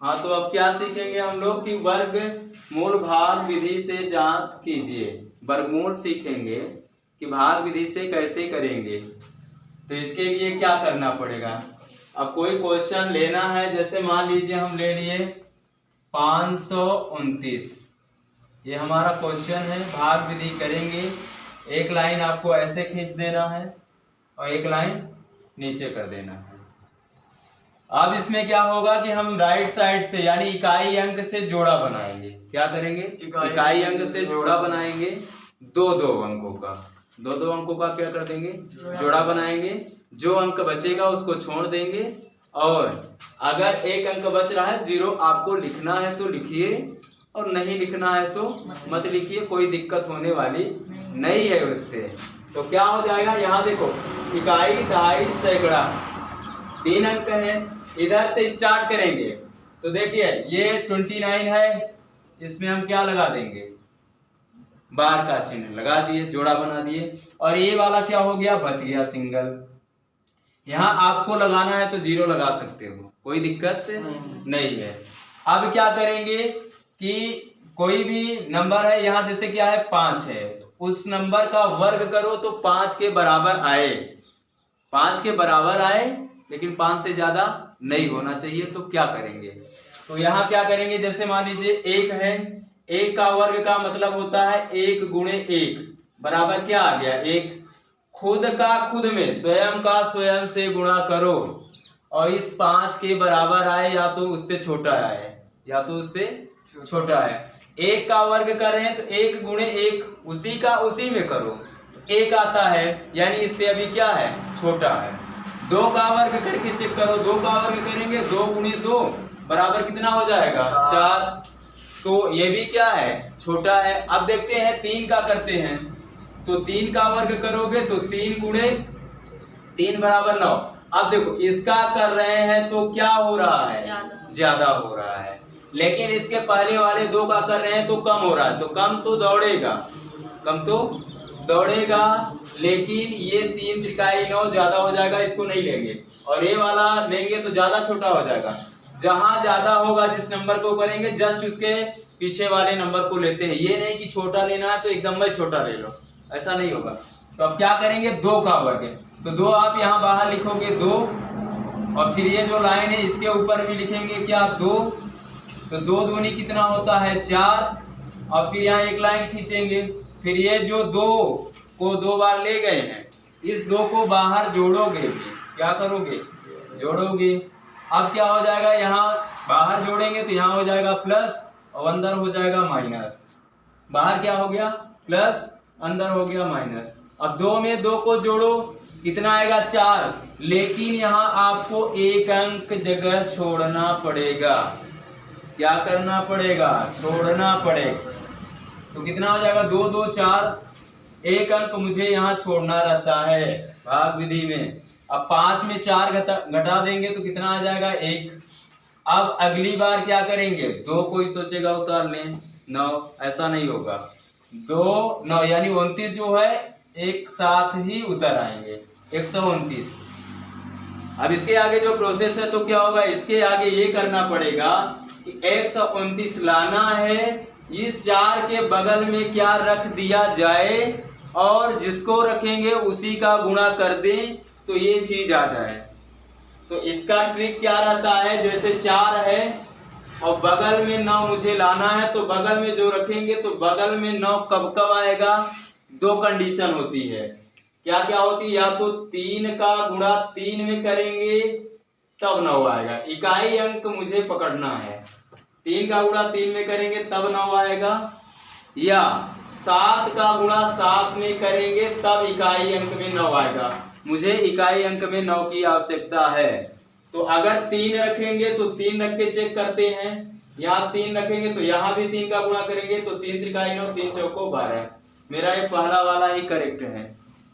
हाँ, तो अब क्या सीखेंगे हम लोग कि वर्गमूल भाग विधि से जांच कीजिए। वर्गमूल सीखेंगे कि भाग विधि से कैसे करेंगे। तो इसके लिए क्या करना पड़ेगा, अब कोई क्वेश्चन लेना है, जैसे मान लीजिए हम ले लिए 529, ये हमारा क्वेश्चन है। भाग विधि करेंगे, एक लाइन आपको ऐसे खींच देना है और एक लाइन नीचे कर देना है। अब इसमें क्या होगा कि हम राइट साइड से यानी इकाई अंक से जोड़ा बनाएंगे। क्या करेंगे, इकाई अंक से जोड़ा बनाएंगे। दो दो अंकों का क्या कर देंगे, जोड़ा बनाएंगे। जो अंक बचेगा उसको छोड़ देंगे, और अगर एक अंक बच रहा है 0 आपको लिखना है तो लिखिए, और नहीं लिखना है तो मत लिखिए, कोई दिक्कत होने वाली नहीं है उससे। तो क्या हो जाएगा, यहाँ देखो इकाई, दहाई, सैकड़ा 3 अंक है। इधर से स्टार्ट करेंगे तो देखिए ये 29 है, इसमें हम क्या लगा देंगे, बार का चिन्ह लगा दिए, जोड़ा बना दिए। और ये वाला क्या हो गया, बच गया सिंगल। यहाँ आपको लगाना है तो 0 लगा सकते हो, कोई दिक्कत नहीं है। अब क्या करेंगे कि कोई भी नंबर है, यहाँ जैसे क्या है 5 है, तो उस नंबर का वर्ग करो तो 5 के बराबर आए, 5 के बराबर आए, लेकिन 5 से ज्यादा नहीं होना चाहिए। तो क्या करेंगे, तो यहाँ क्या करेंगे, जैसे मान लीजिए 1 है, 1 का वर्ग का मतलब होता है 1 गुणे 1 बराबर क्या आ गया 1। खुद का खुद में, स्वयं का स्वयं से गुणा करो और इस 5 के बराबर आए या तो उससे छोटा आए, या तो उससे छोटा है। 1 का वर्ग कर रहे हैं तो 1 गुणे 1 उसी का उसी में करो, 1 आता है, यानी इससे अभी क्या है, छोटा है। 2 का वर्ग करके चेक करो, 2 का वर्ग करेंगे 2 गुणे 2 बराबर कितना हो जाएगा 4, तो ये भी क्या है, छोटा है। अब देखते हैं 3 का करते हैं, तो 3 का वर्ग करोगे तो 3 गुणे 3 बराबर 9। अब देखो इसका कर रहे हैं तो क्या हो रहा है, ज्यादा हो रहा है, लेकिन इसके पहले वाले 2 का कर रहे हैं तो कम हो रहा है, तो कम तो दौड़ेगा, कम तो दौड़ेगा, लेकिन ये 3 त्रिकाई 9 ज्यादा हो जाएगा, इसको नहीं लेंगे। और ये वाला लेंगे तो ज्यादा छोटा हो जाएगा। जहां ज्यादा होगा जिस नंबर को करेंगे जस्ट उसके पीछे वाले नंबर को लेते हैं, ये नहीं कि छोटा लेना है तो एकदम में छोटा ले लो, ऐसा नहीं होगा। तो अब क्या करेंगे, 2 का वर्ग, तो 2 आप यहाँ बाहर लिखोगे 2, और फिर ये जो लाइन है इसके ऊपर भी लिखेंगे क्या 2, तो 2 दूनी कितना होता है 4, और फिर यहाँ एक लाइन खींचेंगे। फिर ये जो 2 को 2 बार ले गए हैं, इस 2 को बाहर जोड़ोगे भी, क्या करोगे, जोड़ोगे। अब क्या हो जाएगा, यहाँ बाहर जोड़ेंगे तो यहाँ हो जाएगा प्लस और अंदर हो जाएगा माइनस। बाहर क्या हो गया प्लस, अंदर हो गया माइनस। अब 2 में 2 को जोड़ो, कितना आएगा 4, लेकिन यहाँ आपको एक अंक जगह छोड़ना पड़ेगा। क्या करना पड़ेगा, छोड़ना पड़ेगा। तो कितना हो जाएगा 2 2 4, एक अंक मुझे यहाँ छोड़ना रहता है भाग विधि में। अब 5 में 4 घटा देंगे तो कितना आ जाएगा 1। अब अगली बार क्या करेंगे, 2 कोई सोचेगा उतार लें 9, ऐसा नहीं होगा, 2 9 यानी 29 जो है एक साथ ही उतर आएंगे 129। अब इसके आगे जो प्रोसेस है तो क्या होगा, इसके आगे ये करना पड़ेगा कि 129 लाना है, इस 4 के बगल में क्या रख दिया जाए और जिसको रखेंगे उसी का गुणा कर दें तो ये चीज आ जाए। तो इसका ट्रिक क्या रहता है, जैसे 4 है और बगल में 9 मुझे लाना है, तो बगल में जो रखेंगे तो बगल में 9 कब कब आएगा, 2 कंडीशन होती है। क्या क्या होती है, या तो 3 का गुणा 3 में करेंगे तब 9 आएगा, इकाई अंक मुझे पकड़ना है, 3 का गुणा 3 में करेंगे तब 9 आएगा, या 7 का गुणा 7 में करेंगे तब इकाई अंक में 9 आएगा। मुझे इकाई अंक में 9 की आवश्यकता है। तो अगर 3 रखेंगे तो 3 रख के चेक करते हैं, यहाँ 3 रखेंगे तो यहाँ भी 3 का गुणा करेंगे तो 3 त्रिकाई 9, 3 चौको 12। मेरा ये पहला वाला ही करेक्ट है।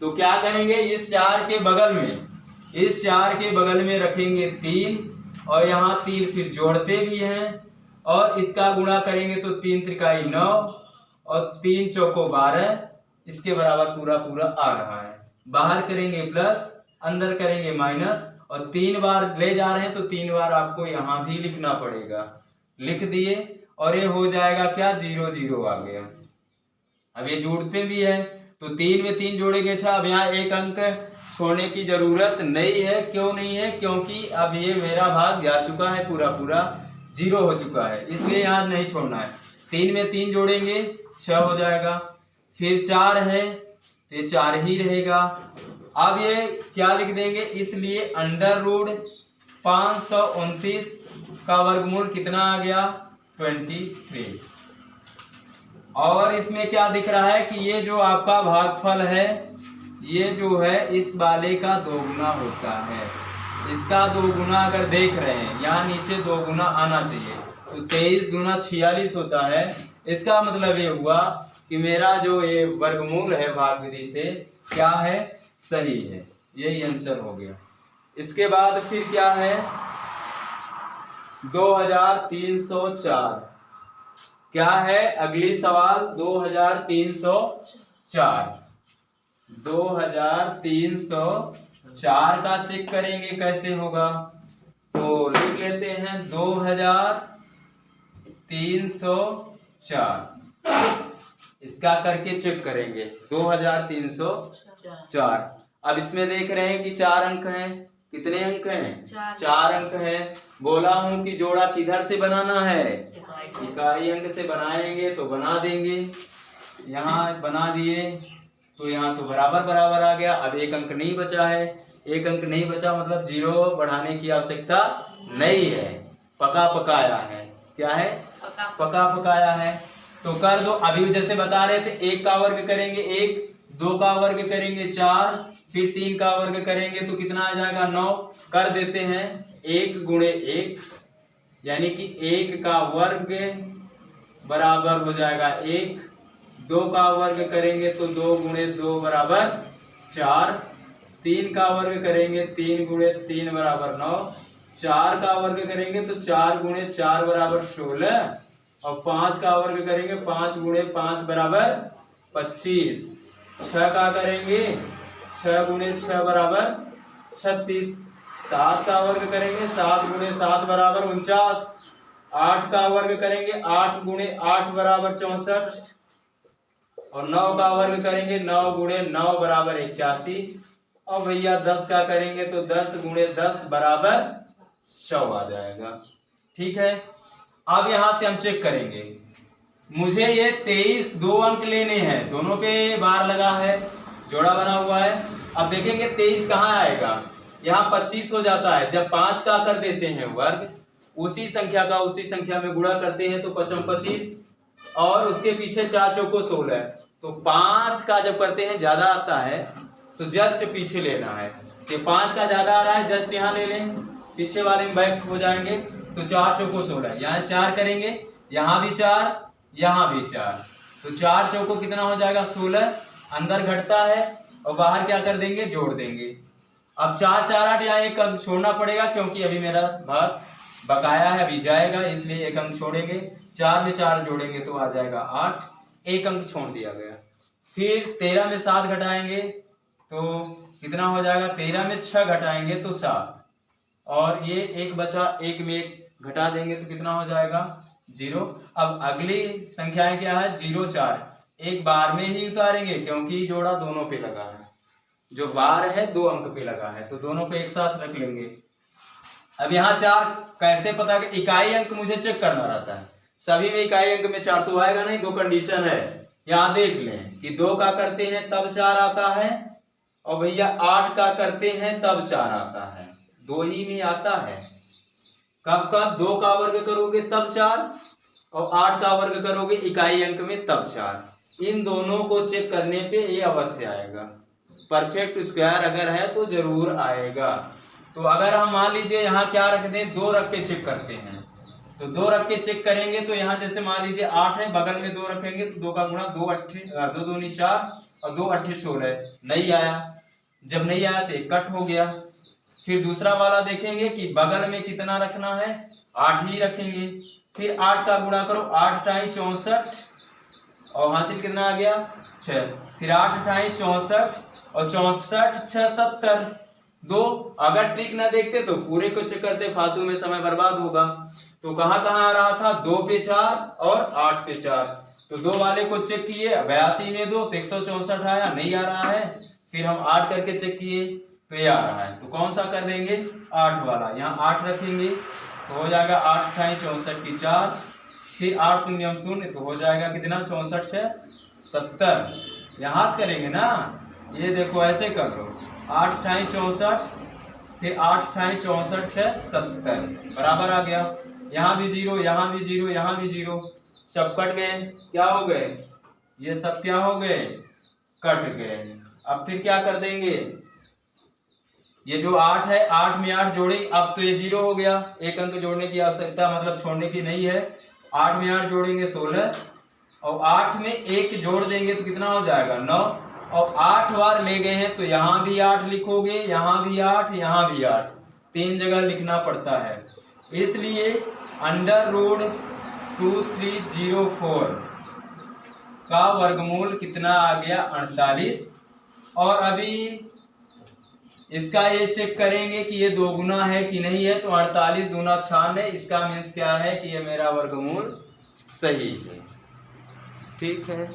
तो क्या करेंगे, इस 4 के बगल में, इस 4 के बगल में रखेंगे 3 और यहाँ 3 फिर जोड़ते भी हैं, और इसका गुणा करेंगे तो 3 त्रिकाई 9 और 3 चौको 12, इसके बराबर पूरा पूरा आ रहा है। बाहर करेंगे प्लस, अंदर करेंगे माइनस, और 3 बार ले जा रहे हैं तो 3 बार आपको यहाँ भी लिखना पड़ेगा। लिख दिए और ये हो जाएगा क्या, 0 0 आ गया। अब ये जोड़ते भी है तो 3 में 3 जोड़ेंगे 6। अब यहाँ एक अंक छोड़ने की जरूरत नहीं है। क्यों नहीं है? क्योंकि अब ये मेरा भाग जा चुका है, पूरा पूरा 0 हो चुका है, इसलिए यहाँ नहीं छोड़ना है। 3 में 3 जोड़ेंगे 6 हो जाएगा। फिर 4 है तो ये 4 ही रहेगा। अब ये क्या लिख देंगे, इसलिए अंडर रूट 529 का वर्गमूल कितना आ गया, 23। और इसमें क्या दिख रहा है कि ये जो आपका भागफल है ये जो है इस वाले का 2 गुना होता है। इसका 2 गुना अगर देख रहे हैं, यहाँ नीचे 2 गुना आना चाहिए, तो 23 दूना 46 होता है। इसका मतलब ये हुआ कि मेरा जो ये वर्गमूल है भाग विधि से क्या है, सही है। यही आंसर हो गया। इसके बाद फिर क्या है, 2304 क्या है, अगली सवाल 2304। 2304 का चेक करेंगे कैसे होगा, तो लिख लेते हैं 2304। इसका करके चेक करेंगे 2304। अब इसमें देख रहे हैं कि 4 अंक हैं। कितने अंक हैं, 4 अंक हैं। बोला हूं कि जोड़ा किधर से बनाना है, इकाई अंक से बनाएंगे तो बना देंगे। यहाँ बना दिए तो यहाँ तो बराबर बराबर आ गया। अब एक अंक नहीं बचा है, एक अंक नहीं बचा मतलब 0 बढ़ाने की आवश्यकता नहीं है, पका पकाया है। क्या है, पका पकाया है। तो कर दो। अभी जैसे बता रहे थे 1 का वर्ग करेंगे 1, 2 का वर्ग करेंगे 4, फिर 3 का वर्ग करेंगे तो कितना आ जाएगा, 9। कर देते हैं 1 गुणे 1, यानी कि 1 का वर्ग बराबर हो जाएगा 1। 2 का वर्ग करेंगे तो 2 गुणे 2 बराबर 4। 3 का वर्ग करेंगे 3 गुणे 3 बराबर 9। 4 का वर्ग करेंगे तो 4 गुणे 4 बराबर 16। और 5 का वर्ग करेंगे 5 गुणे 5 बराबर 25। 6 का करेंगे 6 गुणे 6 बराबर 36। 7 का वर्ग करेंगे 7 गुणे 7 बराबर 49। 8 का वर्ग करेंगे 8 गुणे 8 बराबर 64। और 9 का वर्ग करेंगे 9 गुणे 9 बराबर 81। और भैया 10 का करेंगे तो 10 गुणे 10 बराबर 100 आ जाएगा। ठीक है। अब यहां से हम चेक करेंगे, मुझे ये 23 2 अंक लेने हैं, दोनों पे बार लगा है, जोड़ा बना हुआ है। अब देखेंगे 23 कहाँ आएगा, यहाँ 25 हो जाता है। जब 5 का कर देते हैं वर्ग, उसी संख्या का उसी संख्या में गुणा करते हैं तो 5 25 और उसके पीछे 4 चौको 16। तो 5 का जब करते हैं ज्यादा आता है तो जस्ट पीछे लेना है। ये 5 का ज्यादा आ रहा है, जस्ट यहाँ ले लें, पीछे वाले में बैक हो जाएंगे। तो 4 चौको 16, यहाँ 4 करेंगे, यहाँ भी 4, यहाँ भी 4, तो 4 चौको कितना हो जाएगा 16। अंदर घटता है और बाहर क्या कर देंगे, जोड़ देंगे। अब 4 4 8, यहाँ एक अंक छोड़ना पड़ेगा क्योंकि अभी मेरा भाग बकाया है, अभी जाएगा, इसलिए एक अंक छोड़ेंगे। 4 में 4 जोड़ेंगे तो आ जाएगा 8, एक अंक छोड़ दिया गया। फिर 13 में 7 घटाएंगे तो कितना हो जाएगा, 13 में 6 घटाएंगे तो 7, और ये एक बचा, एक में एक घटा देंगे तो कितना हो जाएगा 0। अब अगली संख्याएं क्या है, 0 4, एक बार में ही उतारेंगे क्योंकि जोड़ा दोनों पे लगा है। जो बार है 2 अंक पे लगा है तो दोनों पे एक साथ रख लेंगे। अब यहाँ 4 कैसे पता, कि इकाई अंक मुझे चेक करना रहता है, सभी में इकाई अंक में 4 तो आएगा नहीं, 2 कंडीशन है। यहाँ देख लें कि 2 का करते हैं तब 4 आता है, और भैया 8 का करते हैं तब 4 आता है, 2 ही में आता है। कब कब, 2 का वर्ग करोगे तब 4 और 8 का वर्ग करोगे इकाई अंक में तब 4। इन दोनों को चेक करने पे ये अवश्य आएगा। परफेक्ट स्क्वायर अगर है तो जरूर आएगा। तो अगर हम मान लीजिए यहाँ क्या रख दें, 2 रख के चेक करते हैं, तो 2 रख के चेक करेंगे तो यहाँ जैसे मान लीजिए 8 है, बगल में 2 रखेंगे तो 2 का गुणा 2 दूनी 4 और 2 8 16, नहीं आया। जब नहीं आया तो एक कट हो गया। फिर दूसरा वाला देखेंगे कि बगल में कितना रखना है, 8 ही रखेंगे। फिर 8 का गुणा करो, 8 टाई 64 और हासिल कितना आ गया 6। फिर 8 टाई 64 और 64 6 70, दो। अगर ट्रिक ना देखते तो पूरे को चेक करते, फालतू में समय बर्बाद होगा। तो कहाँ कहाँ आ रहा था, 2 पे 4 और 8 पे 4। तो 2 वाले को चेक किए, 82 में 2 तो 164 आया, नहीं आ रहा है। फिर हम 8 करके चेक किए तो ये आ रहा है। तो कौन सा कर देंगे, 8 वाला। यहाँ 8 रखेंगे तो हो जाएगा 8 × 64 की 4, फिर 8 शून्य 0 तो हो जाएगा कितना, 64 से 70। यहाँ से करेंगे ना, ये देखो ऐसे कर लो, 8 × 64 फिर 8 × 64 से 70 बराबर आ गया। यहाँ भी 0, यहाँ भी 0, यहाँ भी 0, सब कट गए। क्या हो गए, ये सब क्या हो गए, कट गए। अब फिर क्या कर देंगे, ये जो 8 है, 8 में 8 जोड़े, अब तो ये 0 हो गया, एक अंक जोड़ने की आवश्यकता मतलब छोड़ने की नहीं है। 8 में 8 जोड़ेंगे 16, और 8 में 1 जोड़ देंगे तो कितना हो जाएगा, 9। और 8 बार ले गए हैं तो यहाँ भी 8 लिखोगे, यहाँ भी 8, यहाँ भी 8, 3 जगह लिखना पड़ता है। इसलिए √2304 का वर्गमूल कितना आ गया, 48। और अभी इसका ये चेक करेंगे कि ये 2 गुना है कि नहीं है। तो 48 दूना 96, इसका मीन्स क्या है कि ये मेरा वर्गमूल सही है। ठीक है।